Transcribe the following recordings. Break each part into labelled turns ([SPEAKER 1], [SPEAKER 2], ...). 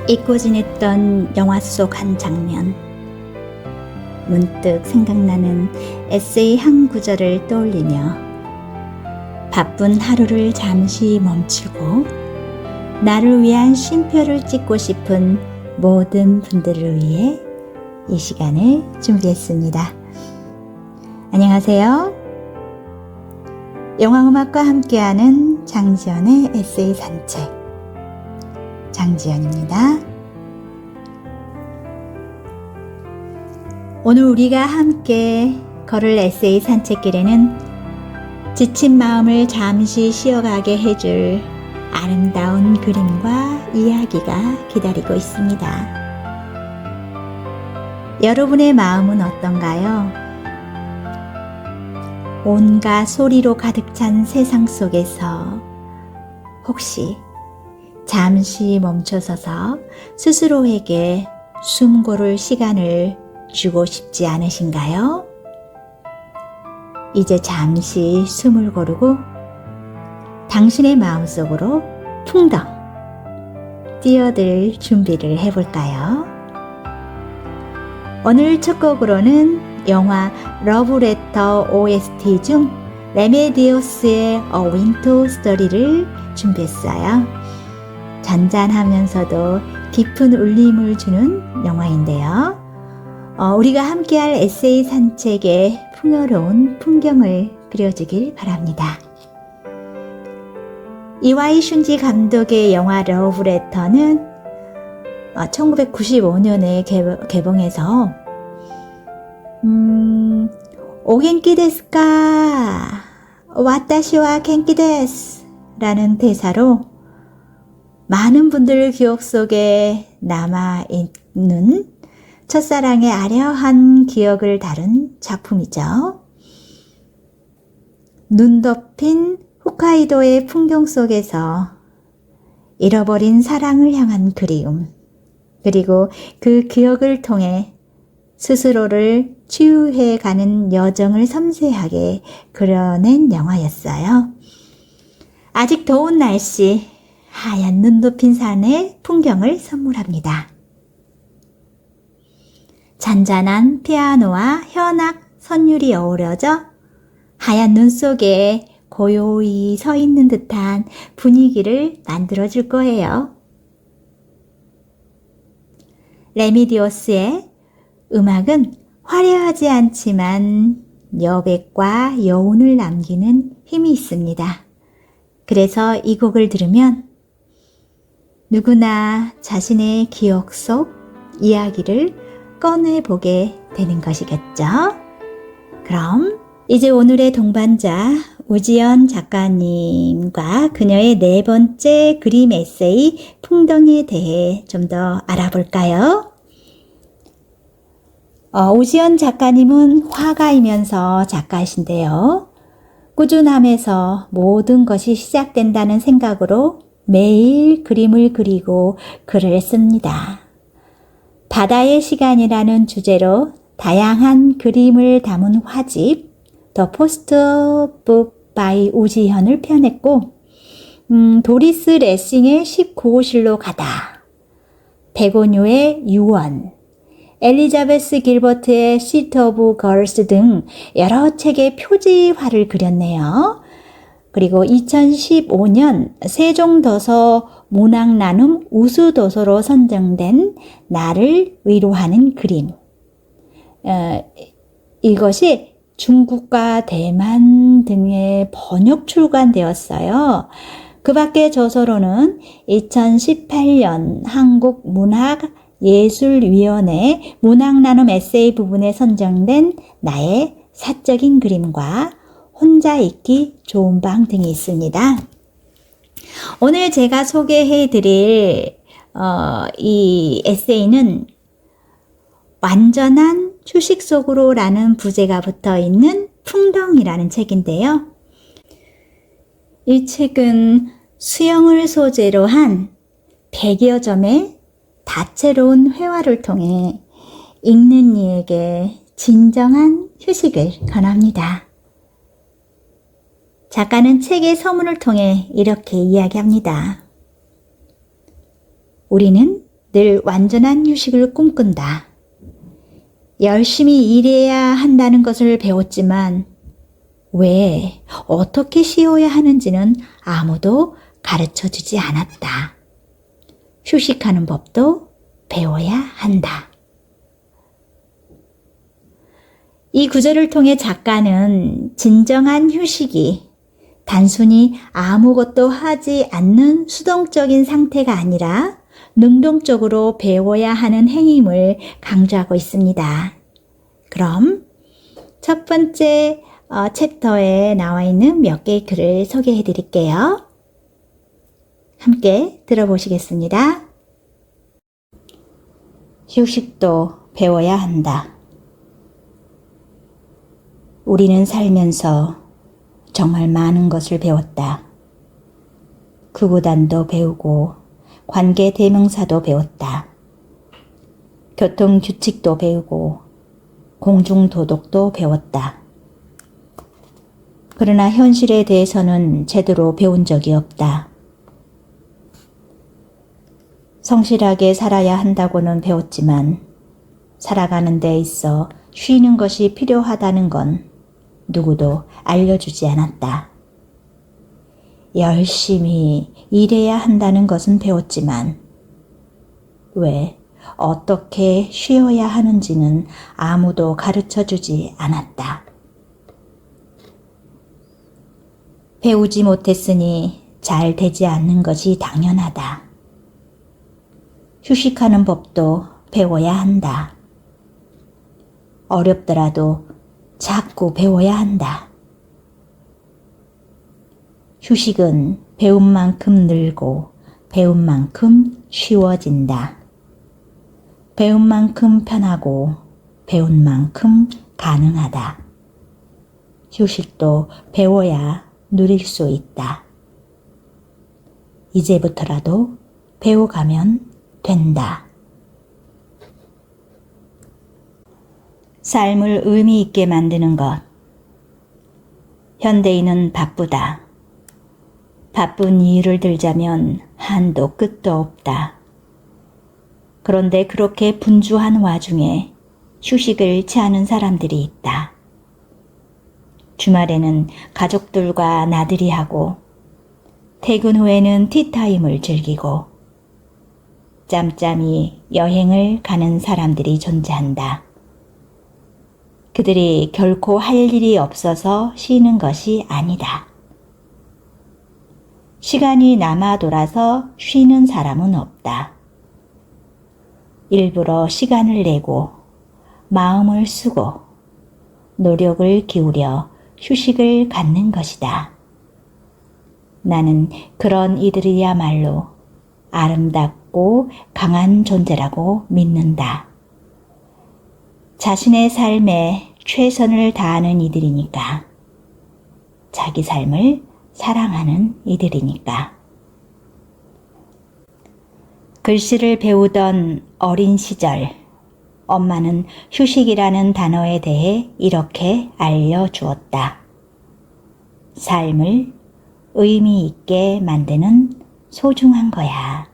[SPEAKER 1] 잊고 지냈던 영화 속 한 장면. 문득 생각나는 에세이 한 구절을 떠올리며 바쁜 하루를 잠시 멈추고 나를 위한 쉼표를 찍고 싶은 모든 분들을 위해 이 시간을 준비했습니다. 안녕하세요. 영화음악과 함께하는 장지연의 에세이 산책, 장지연입니다. 오늘 우리가 함께 걸을 에세이 산책길에는 지친 마음을 잠시 쉬어가게 해줄 아름다운 그림과 이야기가 기다리고 있습니다. 여러분의 마음은 어떤가요? 온갖 소리로 가득 찬 세상 속에서 혹시 잠시 멈춰서서 스스로에게 숨 고를 시간을 주고 싶지 않으신가요? 이제 잠시 숨을 고르고 당신의 마음속으로 풍덩 뛰어들 준비를 해볼까요? 오늘 첫 곡으로는 영화 러브레터 OST 중 레메디오스의 A Winter Story를 준비했어요. 잔잔하면서도 깊은 울림을 주는 영화인데요. 우리가 함께할 에세이 산책에 풍요로운 풍경을 그려주길 바랍니다. 이와이 슌지 감독의 영화 러브레터는 1995년에 개봉해서 오겐키 데스까? 와타시와 겐키 데스 라는 대사로 많은 분들 기억 속에 남아있는 첫사랑의 아려한 기억을 다룬 작품이죠. 눈 덮인 홋카이도의 풍경 속에서 잃어버린 사랑을 향한 그리움, 그리고 그 기억을 통해 스스로를 치유해가는 여정을 섬세하게 그려낸 영화였어요. 아직 더운 날씨, 하얀 눈 덮인 산의 풍경을 선물합니다. 잔잔한 피아노와 현악 선율이 어우러져 하얀 눈 속에 고요히 서 있는 듯한 분위기를 만들어줄 거예요. 레미디오스의 음악은 화려하지 않지만 여백과 여운을 남기는 힘이 있습니다. 그래서 이 곡을 들으면 누구나 자신의 기억 속 이야기를 꺼내보게 되는 것이겠죠. 그럼 이제 오늘의 동반자 우지연 작가님과 그녀의 네 번째 그림 에세이 풍덩이에 대해 좀 더 알아볼까요? 우지연 작가님은 화가이면서 작가이신데요. 꾸준함에서 모든 것이 시작된다는 생각으로 매일 그림을 그리고 글을 씁니다. 바다의 시간이라는 주제로 다양한 그림을 담은 화집 더 포스트 북 바이 우지현을 펴냈고 도리스 레싱의 19호실로 가다, 백오뉴의 유언, 엘리자베스 길버트의 시트 오브 걸스 등 여러 책의 표지화를 그렸네요. 그리고 2015년 세종도서 문학나눔 우수도서로 선정된 나를 위로하는 그림. 이것이 중국과 대만 등에 번역 출간되었어요. 그 밖에 저서로는 2018년 한국문학예술위원회 문학나눔 에세이 부분에 선정된 나의 사적인 그림과 혼자 있기 좋은 방 등이 있습니다. 오늘 제가 소개해드릴 이 에세이는 완전한 휴식 속으로 라는 부제가 붙어있는 풍덩이라는 책인데요. 이 책은 수영을 소재로 한 100여 점의 다채로운 회화를 통해 읽는 이에게 진정한 휴식을 권합니다. 작가는 책의 서문을 통해 이렇게 이야기합니다. 우리는 늘 완전한 휴식을 꿈꾼다. 열심히 일해야 한다는 것을 배웠지만 왜 어떻게 쉬어야 하는지는 아무도 가르쳐 주지 않았다. 휴식하는 법도 배워야 한다. 이 구절을 통해 작가는 진정한 휴식이 단순히 아무것도 하지 않는 수동적인 상태가 아니라 능동적으로 배워야 하는 행위임을 강조하고 있습니다. 그럼 첫 번째 챕터에 나와 있는 몇 개의 글을 소개해 드릴게요. 함께 들어보시겠습니다. 휴식도 배워야 한다. 우리는 살면서 정말 많은 것을 배웠다. 구구단도 배우고 관계 대명사도 배웠다. 교통 규칙도 배우고 공중 도덕도 배웠다. 그러나 현실에 대해서는 제대로 배운 적이 없다. 성실하게 살아야 한다고는 배웠지만 살아가는 데 있어 쉬는 것이 필요하다는 건 누구도 알려주지 않았다. 열심히 일해야 한다는 것은 배웠지만 왜 어떻게 쉬어야 하는지는 아무도 가르쳐 주지 않았다. 배우지 못했으니 잘 되지 않는 것이 당연하다. 휴식하는 법도 배워야 한다. 어렵더라도 자꾸 배워야 한다. 휴식은 배운 만큼 늘고 배운 만큼 쉬워진다. 배운 만큼 편하고 배운 만큼 가능하다. 휴식도 배워야 누릴 수 있다. 이제부터라도 배워가면 된다. 삶을 의미 있게 만드는 것. 현대인은 바쁘다. 바쁜 이유를 들자면 한도 끝도 없다. 그런데 그렇게 분주한 와중에 휴식을 취하는 사람들이 있다. 주말에는 가족들과 나들이 하고 퇴근 후에는 티타임을 즐기고 짬짬이 여행을 가는 사람들이 존재한다. 그들이 결코 할 일이 없어서 쉬는 것이 아니다. 시간이 남아 돌아서 쉬는 사람은 없다. 일부러 시간을 내고 마음을 쓰고 노력을 기울여 휴식을 갖는 것이다. 나는 그런 이들이야말로 아름답고 강한 존재라고 믿는다. 자신의 삶에 최선을 다하는 이들이니까. 자기 삶을 사랑하는 이들이니까. 글씨를 배우던 어린 시절, 엄마는 휴식이라는 단어에 대해 이렇게 알려주었다. 삶을 의미 있게 만드는 소중한 거야.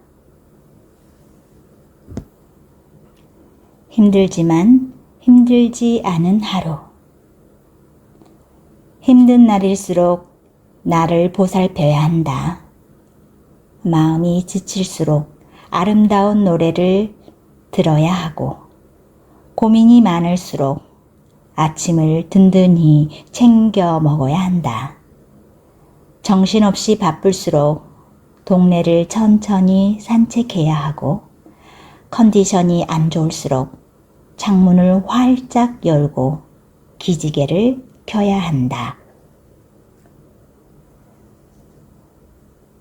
[SPEAKER 1] 힘들지만 힘들지 않은 하루. 힘든 날일수록 나를 보살펴야 한다. 마음이 지칠수록 아름다운 노래를 들어야 하고 고민이 많을수록 아침을 든든히 챙겨 먹어야 한다. 정신없이 바쁠수록 동네를 천천히 산책해야 하고 컨디션이 안 좋을수록 창문을 활짝 열고 기지개를 켜야 한다.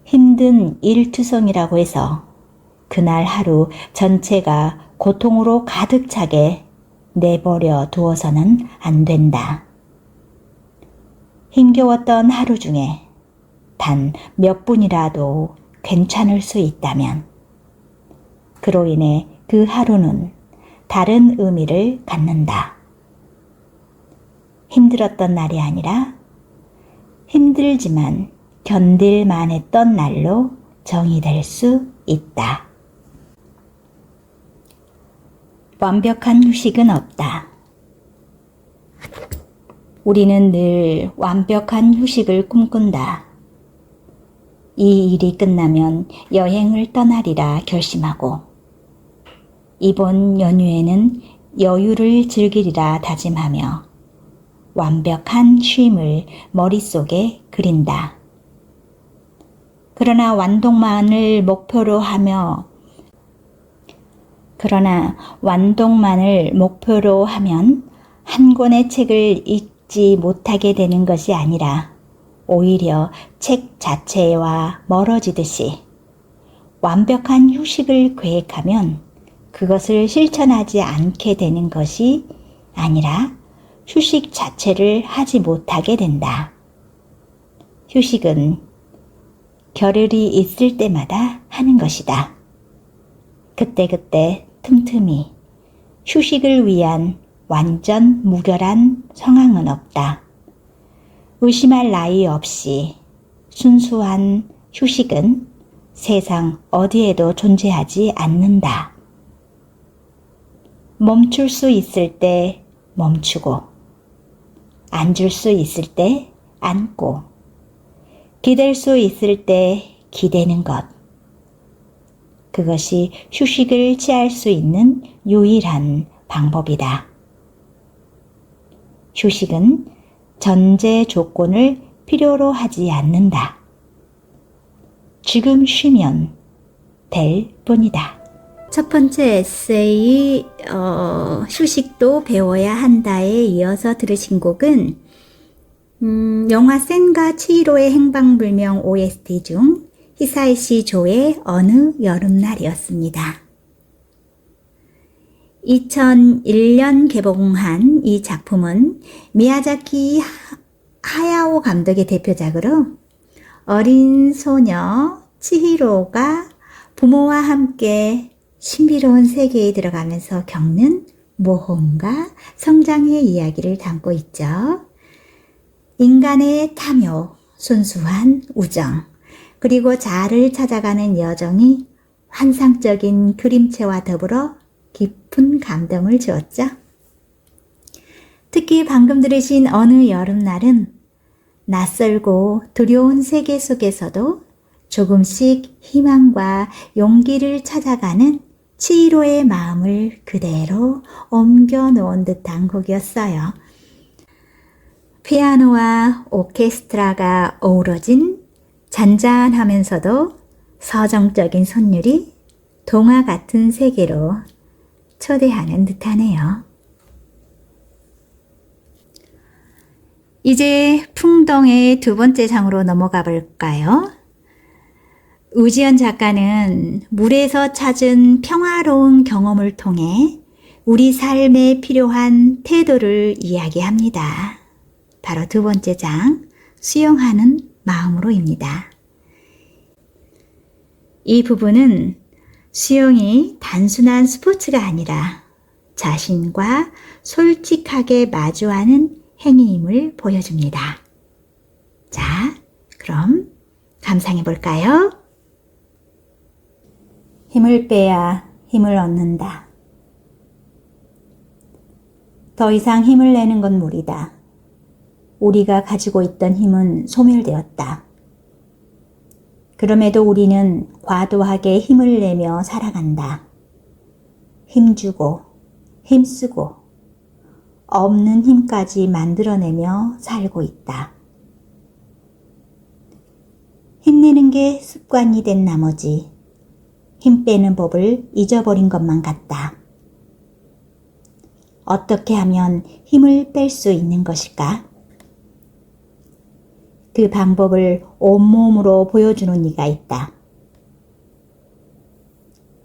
[SPEAKER 1] 힘든 일투성이라고 해서 그날 하루 전체가 고통으로 가득 차게 내버려 두어서는 안 된다. 힘겨웠던 하루 중에 단 몇 분이라도 괜찮을 수 있다면 그로 인해 그 하루는 다른 의미를 갖는다. 힘들었던 날이 아니라 힘들지만 견딜만 했던 날로 정의될 수 있다. 완벽한 휴식은 없다. 우리는 늘 완벽한 휴식을 꿈꾼다. 이 일이 끝나면 여행을 떠나리라 결심하고, 이번 연휴에는 여유를 즐기리라 다짐하며 완벽한 쉼을 머릿속에 그린다. 그러나 완독만을 목표로 하면 한 권의 책을 읽지 못하게 되는 것이 아니라 오히려 책 자체와 멀어지듯이 완벽한 휴식을 계획하면 그것을 실천하지 않게 되는 것이 아니라 휴식 자체를 하지 못하게 된다. 휴식은 겨를이 있을 때마다 하는 것이다. 그때그때 틈틈이 휴식을 위한 완전 무결한 상황은 없다. 의심할 나위 없이 순수한 휴식은 세상 어디에도 존재하지 않는다. 멈출 수 있을 때 멈추고, 앉을 수 있을 때 앉고, 기댈 수 있을 때 기대는 것. 그것이 휴식을 취할 수 있는 유일한 방법이다. 휴식은 전제 조건을 필요로 하지 않는다. 지금 쉬면 될 뿐이다. 첫 번째 에세이 휴식도 배워야 한다에 이어서 들으신 곡은 영화 센과 치히로의 행방불명 OST 중 히사이시 조의 어느 여름날이었습니다. 2001년 개봉한 이 작품은 미야자키 하야오 감독의 대표작으로 어린 소녀 치히로가 부모와 함께 신비로운 세계에 들어가면서 겪는 모험과 성장의 이야기를 담고 있죠. 인간의 탐욕, 순수한 우정, 그리고 자아를 찾아가는 여정이 환상적인 그림체와 더불어 깊은 감동을 주었죠. 특히 방금 들으신 어느 여름날은 낯설고 두려운 세계 속에서도 조금씩 희망과 용기를 찾아가는 치히로의 마음을 그대로 옮겨 놓은 듯한 곡이었어요. 피아노와 오케스트라가 어우러진 잔잔하면서도 서정적인 선율이 동화 같은 세계로 초대하는 듯하네요. 이제 풍덩의 두 번째 장으로 넘어가 볼까요? 우지연 작가는 물에서 찾은 평화로운 경험을 통해 우리 삶에 필요한 태도를 이야기합니다. 바로 두 번째 장, 수영하는 마음으로입니다. 이 부분은 수영이 단순한 스포츠가 아니라 자신과 솔직하게 마주하는 행위임을 보여줍니다. 자, 그럼 감상해 볼까요? 힘을 빼야 힘을 얻는다. 더 이상 힘을 내는 건 무리다. 우리가 가지고 있던 힘은 소멸되었다. 그럼에도 우리는 과도하게 힘을 내며 살아간다. 힘주고, 힘쓰고, 없는 힘까지 만들어내며 살고 있다. 힘내는 게 습관이 된 나머지 힘 빼는 법을 잊어버린 것만 같다. 어떻게 하면 힘을 뺄 수 있는 것일까? 그 방법을 온몸으로 보여주는 이가 있다.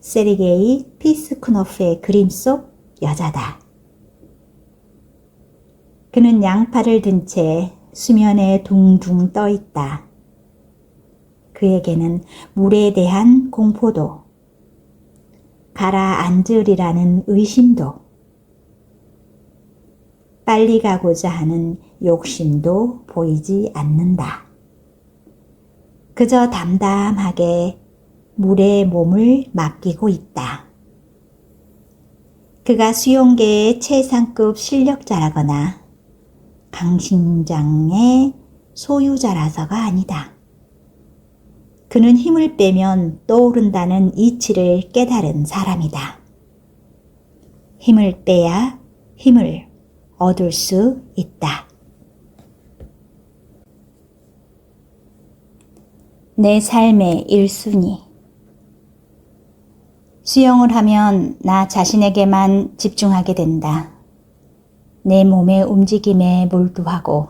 [SPEAKER 1] 세르게이 피스쿠노프의 그림 속 여자다. 그는 양팔을 든 채 수면에 둥둥 떠 있다. 그에게는 물에 대한 공포도, 가라앉으리라는 의심도, 빨리 가고자 하는 욕심도 보이지 않는다. 그저 담담하게 물에 몸을 맡기고 있다. 그가 수영계의 최상급 실력자라거나 강심장의 소유자라서가 아니다. 그는 힘을 빼면 떠오른다는 이치를 깨달은 사람이다. 힘을 빼야 힘을 얻을 수 있다. 내 삶의 1순위. 수영을 하면 나 자신에게만 집중하게 된다. 내 몸의 움직임에 몰두하고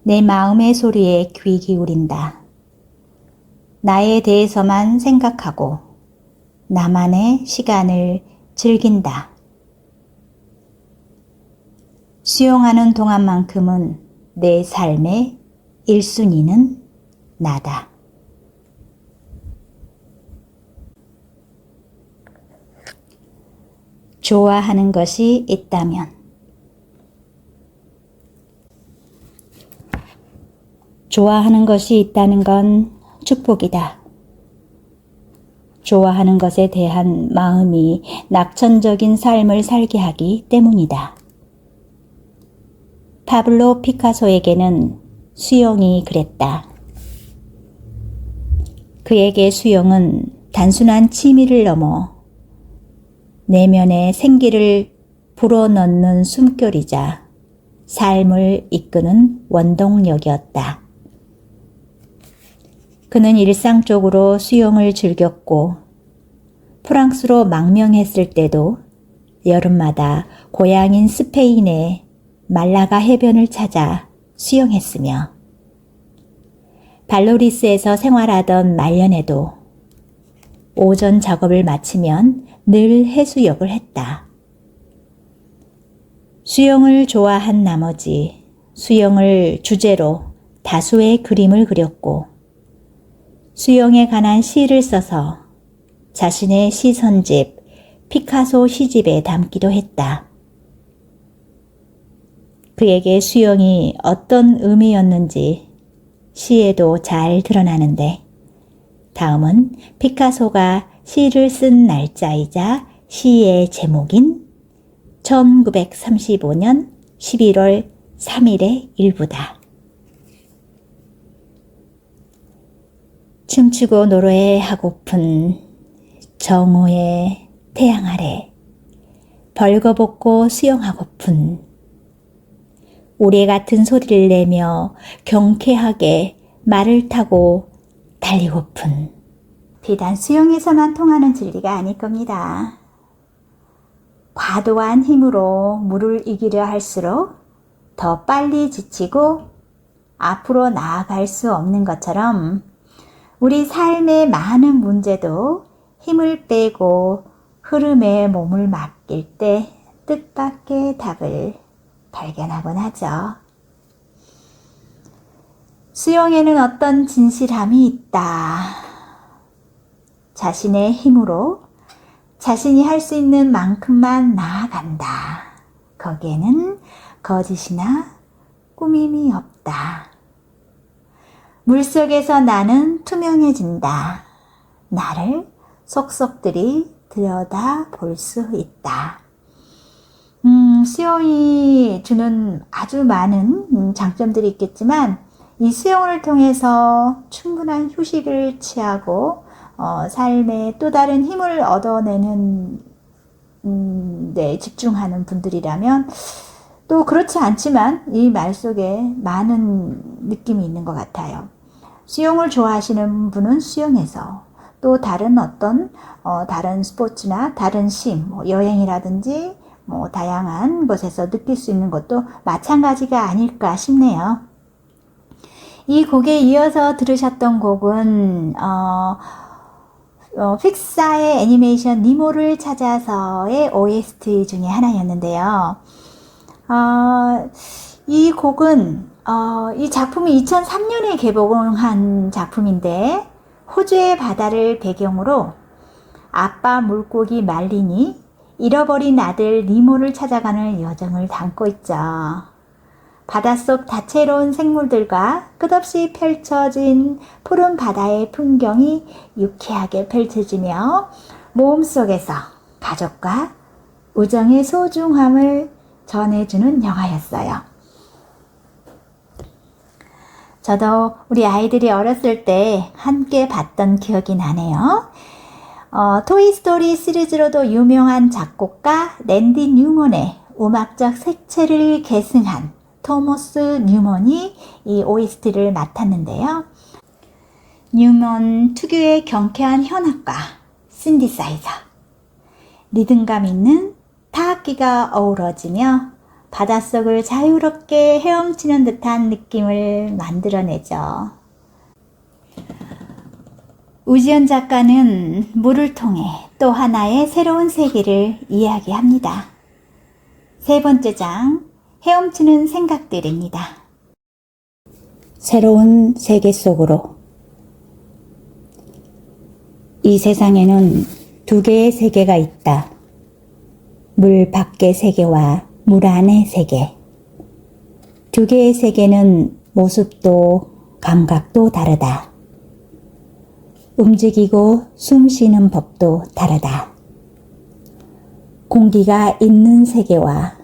[SPEAKER 1] 내 마음의 소리에 귀 기울인다. 나에 대해서만 생각하고 나만의 시간을 즐긴다. 수영하는 동안만큼은 내 삶의 1순위는 나다. 좋아하는 것이 있다면 좋아하는 것이 있다는 건 축복이다. 좋아하는 것에 대한 마음이 낙천적인 삶을 살게 하기 때문이다. 파블로 피카소에게는 수영이 그랬다. 그에게 수영은 단순한 취미를 넘어 내면의 생기를 불어넣는 숨결이자 삶을 이끄는 원동력이었다. 그는 일상적으로 수영을 즐겼고 프랑스로 망명했을 때도 여름마다 고향인 스페인의 말라가 해변을 찾아 수영했으며 발로리스에서 생활하던 말년에도 오전 작업을 마치면 늘 해수욕을 했다. 수영을 좋아한 나머지 수영을 주제로 다수의 그림을 그렸고 수영에 관한 시를 써서 자신의 시선집 피카소 시집에 담기도 했다. 그에게 수영이 어떤 의미였는지 시에도 잘 드러나는데 다음은 피카소가 시를 쓴 날짜이자 시의 제목인 1935년 11월 3일의 일부다. 춤추고 노래하고픈 정오의 태양 아래 벌거벗고 수영하고픈 우레 같은 소리를 내며 경쾌하게 말을 타고 달리고픈 비단 수영에서만 통하는 진리가 아닐 겁니다. 과도한 힘으로 물을 이기려 할수록 더 빨리 지치고 앞으로 나아갈 수 없는 것처럼 우리 삶의 많은 문제도 힘을 빼고 흐름에 몸을 맡길 때 뜻밖의 답을 발견하곤 하죠. 수영에는 어떤 진실함이 있다. 자신의 힘으로 자신이 할 수 있는 만큼만 나아간다. 거기에는 거짓이나 꾸밈이 없다. 물속에서 나는 투명해진다. 나를 속속들이 들여다 볼 수 있다. 수영이 주는 아주 많은 장점들이 있겠지만 이 수영을 통해서 충분한 휴식을 취하고 삶에 또 다른 힘을 얻어내는 데 집중하는 분들이라면 또 그렇지 않지만 이 말 속에 많은 느낌이 있는 것 같아요. 수영을 좋아하시는 분은 수영에서 또 다른 어떤 다른 스포츠나 다른 쉼, 여행이라든지 다양한 곳에서 느낄 수 있는 것도 마찬가지가 아닐까 싶네요. 이 곡에 이어서 들으셨던 곡은 픽사의 애니메이션 니모를 찾아서의 OST 중에 하나였는데요. 이 곡은 이 작품이 2003년에 개봉한 작품인데 호주의 바다를 배경으로 아빠 물고기 말린이 잃어버린 아들 니모를 찾아가는 여정을 담고 있죠. 바닷속 다채로운 생물들과 끝없이 펼쳐진 푸른 바다의 풍경이 유쾌하게 펼쳐지며 모험 속에서 가족과 우정의 소중함을 전해주는 영화였어요. 저도 우리 아이들이 어렸을 때 함께 봤던 기억이 나네요. 토이스토리 시리즈로도 유명한 작곡가 랜디 뉴먼의 음악적 색채를 계승한 토머스 뉴먼이 이 OST를 맡았는데요. 뉴먼 특유의 경쾌한 현악과 신디사이저, 리듬감 있는 타악기가 어우러지며 바닷속을 자유롭게 헤엄치는 듯한 느낌을 만들어내죠. 우지연 작가는 물을 통해 또 하나의 새로운 세계를 이야기합니다. 세 번째 장, 헤엄치는 생각들입니다. 새로운 세계 속으로. 이 세상에는 두 개의 세계가 있다. 물 밖의 세계와 물 안의 세계. 두 개의 세계는 모습도 감각도 다르다. 움직이고 숨 쉬는 법도 다르다. 공기가 있는 세계와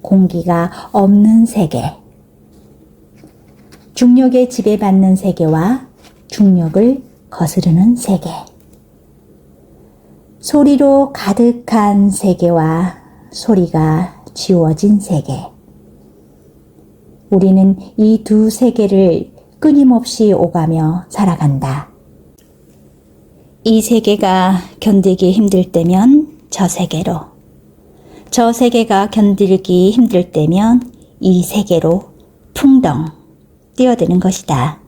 [SPEAKER 1] 공기가 없는 세계. 중력에 지배받는 세계와 중력을 거스르는 세계. 소리로 가득한 세계와 소리가 지워진 세계. 우리는 이 두 세계를 끊임없이 오가며 살아간다. 이 세계가 견디기 힘들 때면 저 세계로, 저 세계가 견디기 힘들 때면 이 세계로 풍덩 뛰어드는 것이다.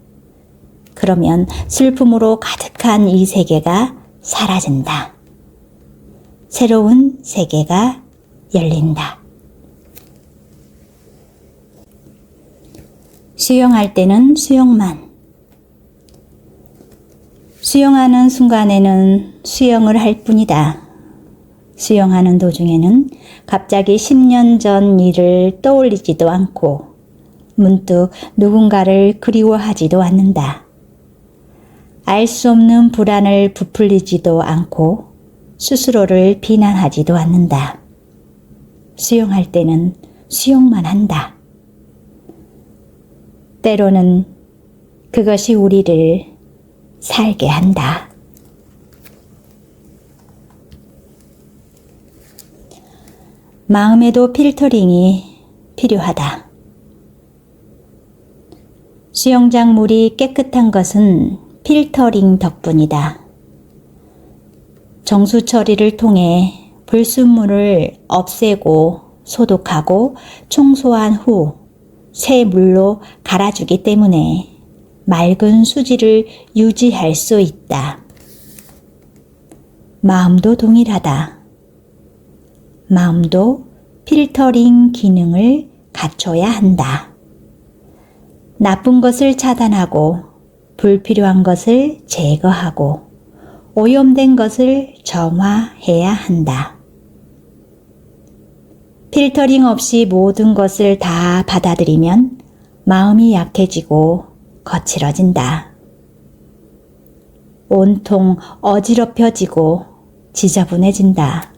[SPEAKER 1] 그러면 슬픔으로 가득한 이 세계가 사라진다. 새로운 세계가 열린다. 수영할 때는 수영만. 수영하는 순간에는 수영을 할 뿐이다. 수영하는 도중에는 갑자기 10년 전 일을 떠올리지도 않고 문득 누군가를 그리워하지도 않는다. 알 수 없는 불안을 부풀리지도 않고 스스로를 비난하지도 않는다. 수영할 때는 수영만 한다. 때로는 그것이 우리를 살게 한다. 마음에도 필터링이 필요하다. 수영장 물이 깨끗한 것은 필터링 덕분이다. 정수 처리를 통해 불순물을 없애고 소독하고 청소한 후 새 물로 갈아주기 때문에 맑은 수질을 유지할 수 있다. 마음도 동일하다. 마음도 필터링 기능을 갖춰야 한다. 나쁜 것을 차단하고 불필요한 것을 제거하고 오염된 것을 정화해야 한다. 필터링 없이 모든 것을 다 받아들이면 마음이 약해지고 거칠어진다. 온통 어지럽혀지고 지저분해진다.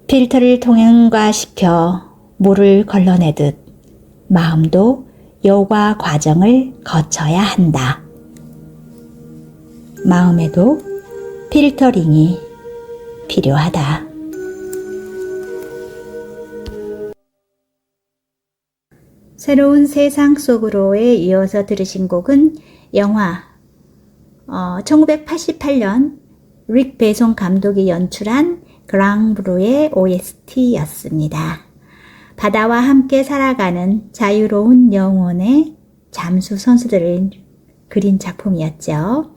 [SPEAKER 1] 필터를 통행과시켜 물을 걸러내듯 마음도 요과 과정을 거쳐야 한다. 마음에도 필터링이 필요하다. 새로운 세상 속으로에 이어서 들으신 곡은 영화 1988년 릭 베송 감독이 연출한 그랑브루의 OST였습니다. 바다와 함께 살아가는 자유로운 영혼의 잠수 선수들을 그린 작품이었죠.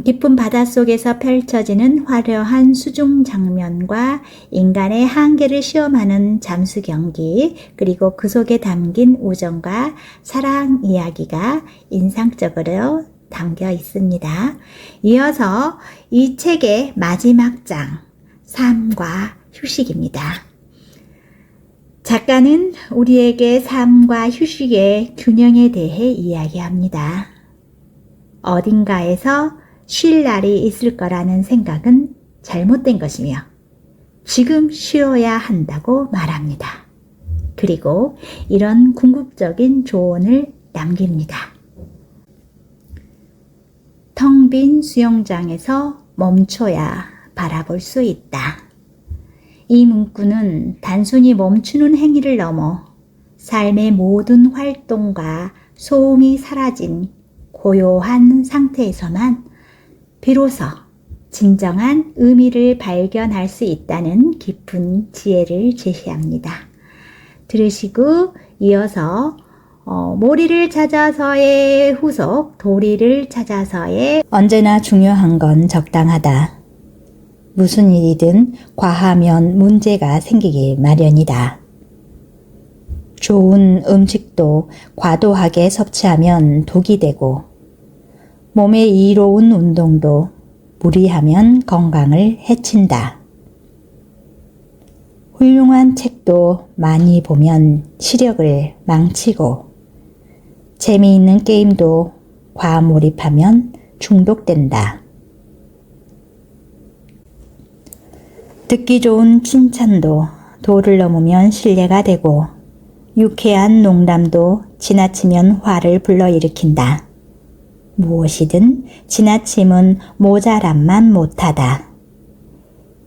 [SPEAKER 1] 깊은 바닷속에서 펼쳐지는 화려한 수중 장면과 인간의 한계를 시험하는 잠수 경기, 그리고 그 속에 담긴 우정과 사랑 이야기가 인상적으로 담겨 있습니다. 이어서 이 책의 마지막 장, 삶과 휴식입니다. 작가는 우리에게 삶과 휴식의 균형에 대해 이야기합니다. 어딘가에서 쉴 날이 있을 거라는 생각은 잘못된 것이며 지금 쉬어야 한다고 말합니다. 그리고 이런 궁극적인 조언을 남깁니다. 텅 빈 수영장에서 멈춰야 바라볼 수 있다. 이 문구는 단순히 멈추는 행위를 넘어 삶의 모든 활동과 소음이 사라진 고요한 상태에서만 비로소 진정한 의미를 발견할 수 있다는 깊은 지혜를 제시합니다. 들으시고 이어서 모리를 찾아서의 후속, 도리를 찾아서의 언제나 중요한 건 적당하다. 무슨 일이든 과하면 문제가 생기기 마련이다. 좋은 음식도 과도하게 섭취하면 독이 되고 몸에 이로운 운동도 무리하면 건강을 해친다. 훌륭한 책도 많이 보면 시력을 망치고 재미있는 게임도 과몰입하면 중독된다. 듣기 좋은 칭찬도 도를 넘으면 신뢰가 되고 유쾌한 농담도 지나치면 화를 불러일으킨다. 무엇이든 지나침은 모자람만 못하다.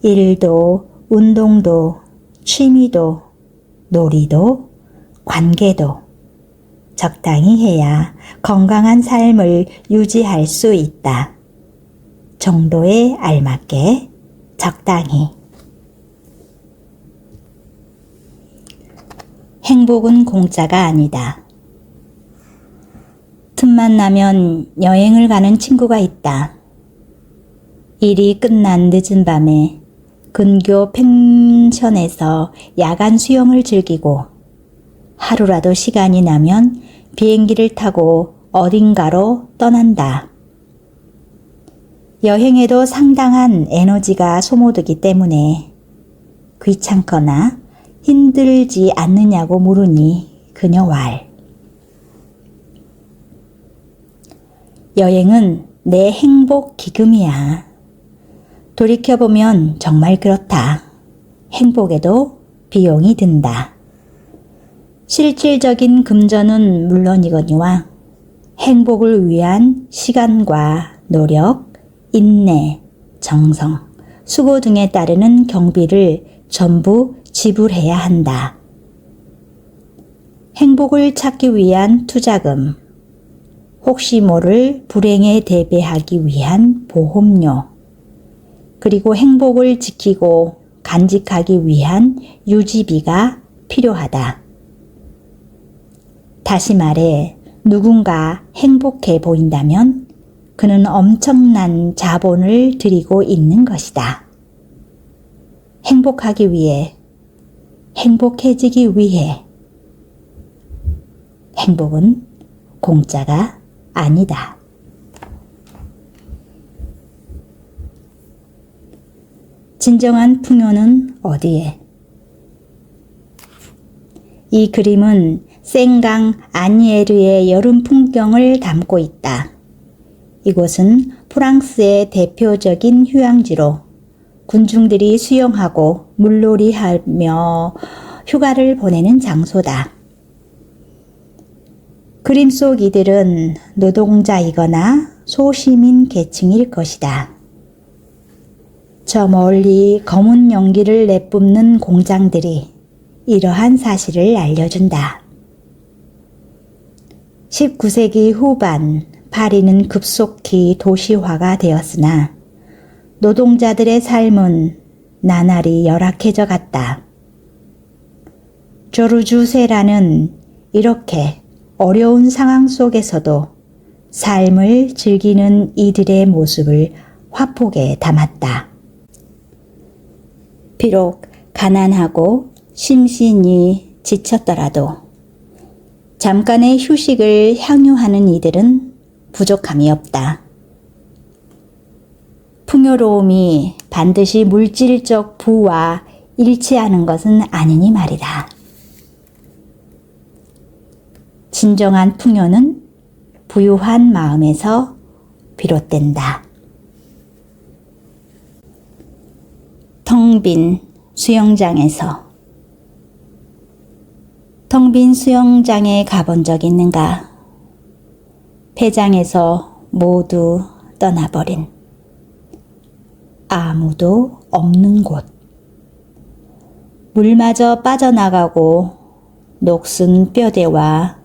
[SPEAKER 1] 일도, 운동도, 취미도, 놀이도, 관계도 적당히 해야 건강한 삶을 유지할 수 있다. 정도에 알맞게 적당히. 행복은 공짜가 아니다. 틈만 나면 여행을 가는 친구가 있다. 일이 끝난 늦은 밤에 근교 펜션에서 야간 수영을 즐기고 하루라도 시간이 나면 비행기를 타고 어딘가로 떠난다. 여행에도 상당한 에너지가 소모되기 때문에 귀찮거나 힘들지 않느냐고 물으니 그녀 왈. 여행은 내 행복 기금이야. 돌이켜보면 정말 그렇다. 행복에도 비용이 든다. 실질적인 금전은 물론이거니와 행복을 위한 시간과 노력, 인내, 정성, 수고 등에 따르는 경비를 전부 지불해야 한다. 행복을 찾기 위한 투자금, 혹시 모를 불행에 대비하기 위한 보험료, 그리고 행복을 지키고 간직하기 위한 유지비가 필요하다. 다시 말해 누군가 행복해 보인다면 그는 엄청난 자본을 들이고 있는 것이다. 행복하기 위해, 행복해지기 위해. 행복은 공짜가 아니다. 진정한 풍요는 어디에? 이 그림은 생강 아니에르의 여름 풍경을 담고 있다. 이곳은 프랑스의 대표적인 휴양지로 군중들이 수영하고 물놀이하며 휴가를 보내는 장소다. 그림 속 이들은 노동자이거나 소시민 계층일 것이다. 저 멀리 검은 연기를 내뿜는 공장들이 이러한 사실을 알려준다. 19세기 후반 파리는 급속히 도시화가 되었으나 노동자들의 삶은 나날이 열악해져 갔다. 조르주 세라는 이렇게 어려운 상황 속에서도 삶을 즐기는 이들의 모습을 화폭에 담았다. 비록 가난하고 심신이 지쳤더라도 잠깐의 휴식을 향유하는 이들은 부족함이 없다. 풍요로움이 반드시 물질적 부와 일치하는 것은 아니니 말이다. 진정한 풍요는 부유한 마음에서 비롯된다. 텅 빈 수영장에서. 텅 빈 수영장에 가본 적 있는가? 폐장에서 모두 떠나버린 아무도 없는 곳. 물마저 빠져나가고 녹슨 뼈대와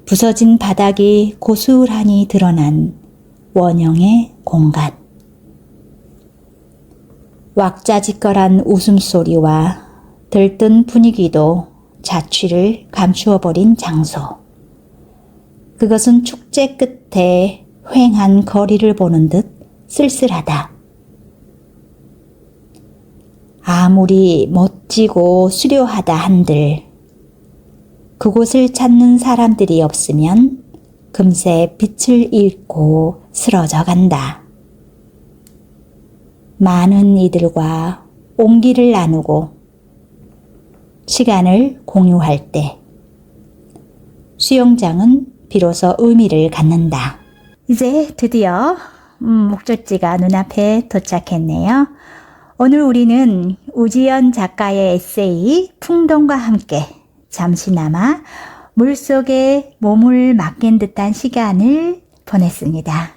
[SPEAKER 1] 부서진 바닥이 고스란히 드러난 원형의 공간. 왁자지껄한 웃음소리와 들뜬 분위기도 자취를 감추어버린 장소. 그것은 축제 끝에 휑한 거리를 보는 듯 쓸쓸하다. 아무리 멋지고 수려하다 한들 그곳을 찾는 사람들이 없으면 금세 빛을 잃고 쓰러져 간다. 많은 이들과 온기를 나누고 시간을 공유할 때 수영장은 비로소 의미를 갖는다. 이제 드디어 목적지가 눈앞에 도착했네요. 오늘 우리는 우지연 작가의 에세이 풍덩과 함께 잠시나마 물속에 몸을 맡긴 듯한 시간을 보냈습니다.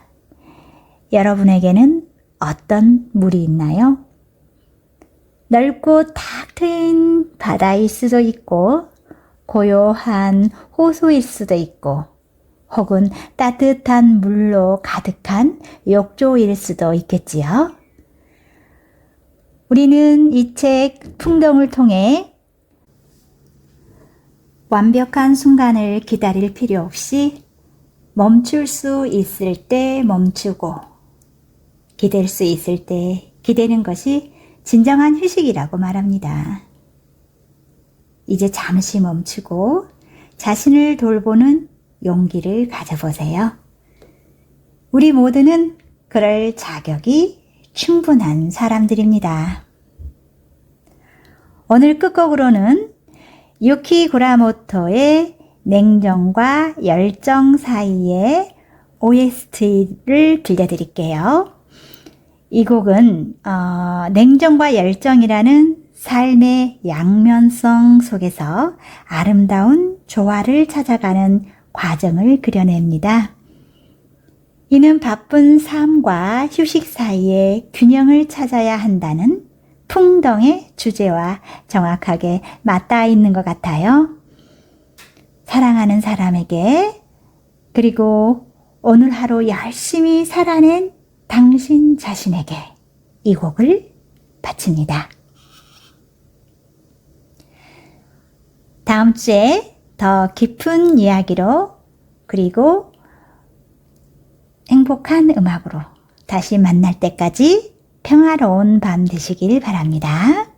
[SPEAKER 1] 여러분에게는 어떤 물이 있나요? 넓고 탁 트인 바다일 수도 있고 고요한 호수일 수도 있고 혹은 따뜻한 물로 가득한 욕조일 수도 있겠지요. 우리는 이 책 풍덩을 통해 완벽한 순간을 기다릴 필요 없이 멈출 수 있을 때 멈추고 기댈 수 있을 때 기대는 것이 진정한 휴식이라고 말합니다. 이제 잠시 멈추고 자신을 돌보는 용기를 가져보세요. 우리 모두는 그럴 자격이 충분한 사람들입니다. 오늘 끝곡으로는 유키 구라모토의 냉정과 열정 사이의 OST를 들려드릴게요. 이 곡은 냉정과 열정이라는 삶의 양면성 속에서 아름다운 조화를 찾아가는 과정을 그려냅니다. 이는 바쁜 삶과 휴식 사이에 균형을 찾아야 한다는 풍덩의 주제와 정확하게 맞닿아 있는 것 같아요. 사랑하는 사람에게 그리고 오늘 하루 열심히 살아낸 당신 자신에게 이 곡을 바칩니다. 다음 주에 더 깊은 이야기로 그리고 행복한 음악으로 다시 만날 때까지 평화로운 밤 되시길 바랍니다.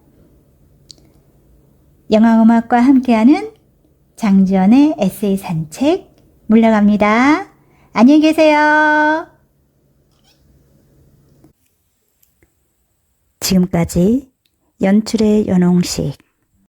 [SPEAKER 1] 영화음악과 함께하는 장지연의 에세이 산책 물러갑니다. 안녕히 계세요. 지금까지 연출의 연홍식